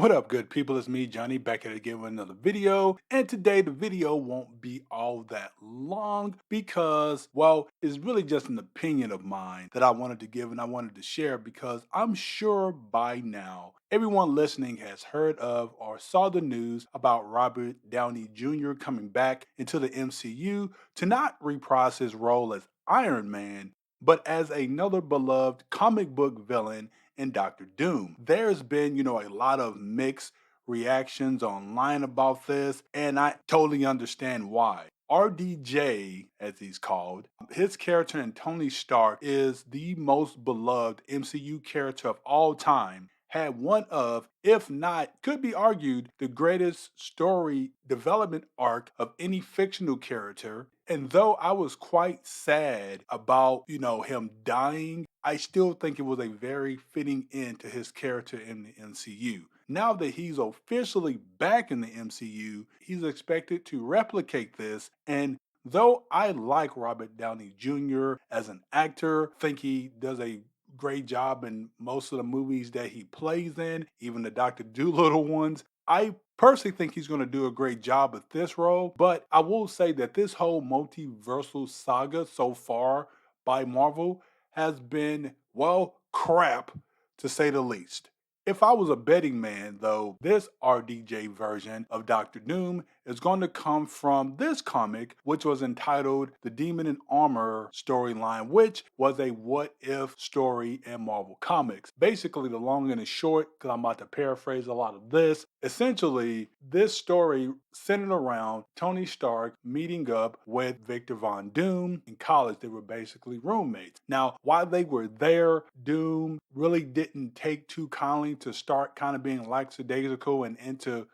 What up, good people? It's me, Johnny, back at it again with another video. And today, the video won't be all that long because, well, it's really just an opinion of mine that I wanted to give and I wanted to share because I'm sure by now everyone listening has heard of or saw the news about Robert Downey Jr. coming back into the MCU to not reprise his role as Iron Man, but as another beloved comic book villain in Doctor Doom. There's been, a lot of mixed reactions online about this, and I totally understand why. RDJ, as he's called, his character in Tony Stark is the most beloved MCU character of all time. Had one of, if not, could be argued, the greatest story development arc of any fictional character. And though I was quite sad about, him dying, I still think it was a very fitting end to his character in the MCU. Now that he's officially back in the MCU, he's expected to replicate this. And though I like Robert Downey Jr. as an actor, think he does a great job in most of the movies that he plays in, even the Dr. Doolittle ones. I personally think he's going to do a great job at this role, but I will say that this whole multiversal saga so far by Marvel has been, well, crap to say the least. If I was a betting man, though, this RDJ version of Doctor Doom is going to come from this comic, which was entitled The Demon in Armor storyline, which was a what if story in Marvel Comics. Basically, the long and the short, because I'm about to paraphrase a lot of this, essentially, this story centered around Tony Stark meeting up with Victor Von Doom in college. They were basically roommates. Now, while they were there, Doom really didn't take too kindly to start kind of being lackadaisical and into,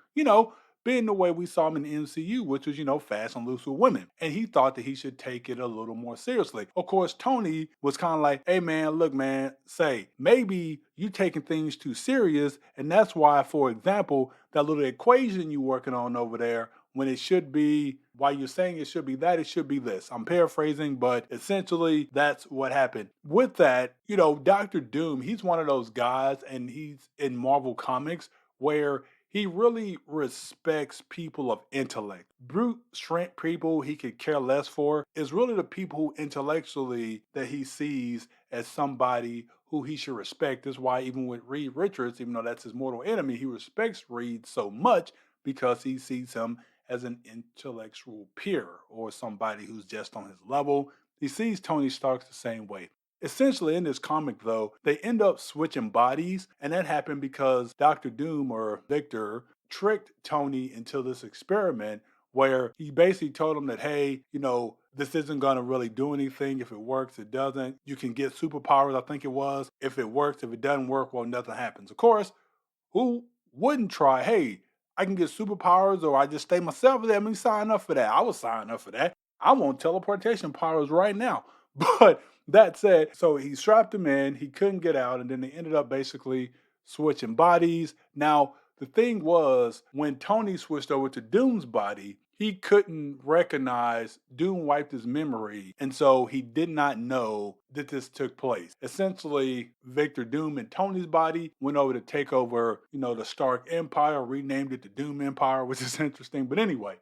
being the way we saw him in the MCU, which was, fast and loose with women. And he thought that he should take it a little more seriously. Of course, Tony was kind of like, hey man, look, man, say, maybe you taking things too serious. And that's why, for example, that little equation you working on over there, when it should be, while you're saying it should be that, it should be this. I'm paraphrasing, but essentially that's what happened. With that, Doctor Doom, he's one of those guys, and he's in Marvel Comics where he really respects people of intellect. Brute strength people he could care less for is really the people who intellectually that he sees as somebody who he should respect. That's why even with Reed Richards, even though that's his mortal enemy, he respects Reed so much because he sees him as an intellectual peer or somebody who's just on his level. He sees Tony Stark the same way. Essentially, in this comic, though, they end up switching bodies, and that happened because Doctor Doom or Victor tricked Tony into this experiment where he basically told him that, hey, this isn't going to really do anything. If it works, it doesn't. You can get superpowers, I think it was. If it works, if it doesn't work, well, nothing happens. Of course, who wouldn't try, hey, I can get superpowers or I just stay myself? Let me sign up for that. I was signing up for that. I want teleportation powers right now. But that said, so he strapped him in, he couldn't get out, and then they ended up basically switching bodies. Now, the thing was, when Tony switched over to Doom's body, he couldn't recognize Doom wiped his memory, and so he did not know that this took place. Essentially, Victor Doom and Tony's body went over to take over, the Stark Empire, renamed it the Doom Empire, which is interesting. But anyway,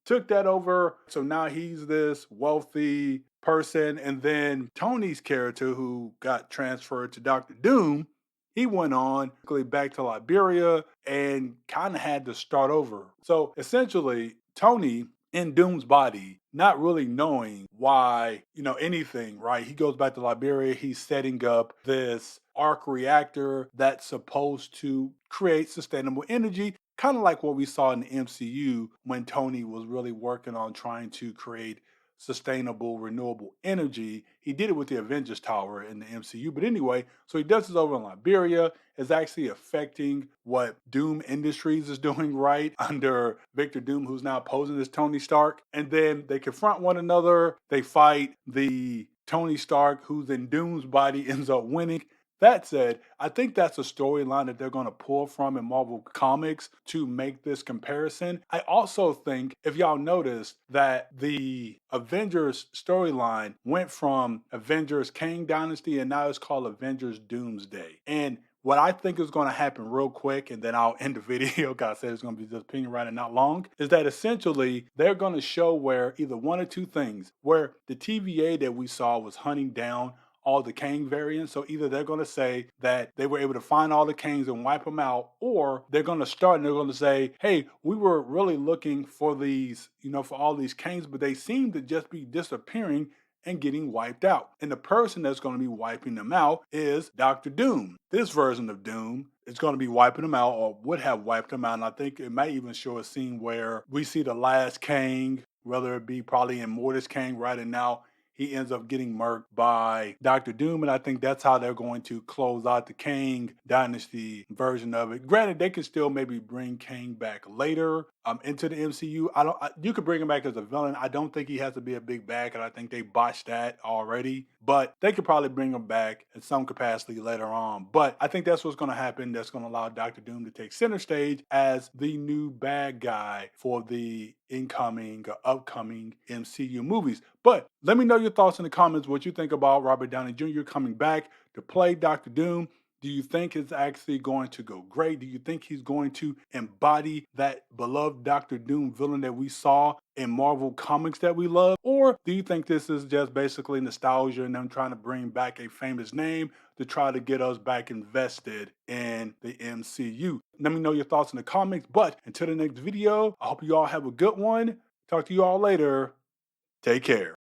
took that over. So now he's this wealthy person. And then Tony's character, who got transferred to Doctor Doom, he went on back to Liberia and kind of had to start over. So essentially, Tony in Doom's body, not really knowing why, anything, right? He goes back to Liberia. He's setting up this arc reactor that's supposed to create sustainable energy, kind of like what we saw in the MCU when Tony was really working on trying to create sustainable renewable energy. He did it with the Avengers Tower in the MCU. But anyway, so he does this over in Liberia. It's actually affecting what Doom Industries is doing, right? Under Victor Doom, who's now posing as Tony Stark. And then they confront one another. They fight. The Tony Stark, who's in Doom's body, ends up winning. That said, I think that's a storyline that they're going to pull from in Marvel Comics to make this comparison. I also think, if y'all noticed, that the Avengers storyline went from Avengers Kang Dynasty and now it's called Avengers Doomsday. And what I think is going to happen real quick, and then I'll end the video. God said it's going to be just opinion right and not long. Is that essentially they're going to show where either one or two things, where the TVA that we saw was hunting down all the Kang variants. So either they're going to say that they were able to find all the Kangs and wipe them out, or they're going to start and they're going to say, hey, we were really looking for these, for all these Kangs, but they seem to just be disappearing and getting wiped out. And the person that's going to be wiping them out is Dr. Doom. This version of Doom is going to be wiping them out, or would have wiped them out. And I think it may even show a scene where we see the last Kang, whether it be probably in Mortis Kang right, and now he ends up getting murked by Dr. Doom, and I think that's how they're going to close out the Kang Dynasty version of it. Granted, they could still maybe bring Kang back later into the MCU. You could bring him back as a villain. I don't think he has to be a big bad, and I think they botched that already. But they could probably bring him back in some capacity later on. But I think that's what's going to happen. That's going to allow Dr. Doom to take center stage as the new bad guy for the incoming or upcoming MCU movies. But let me know your thoughts in the comments, what you think about Robert Downey Jr. coming back to play Dr. Doom. Do you think it's actually going to go great? Do you think he's going to embody that beloved Doctor Doom villain that we saw in Marvel Comics that we love? Or do you think this is just basically nostalgia and them trying to bring back a famous name to try to get us back invested in the MCU? Let me know your thoughts in the comments. But until the next video, I hope you all have a good one. Talk to you all later. Take care.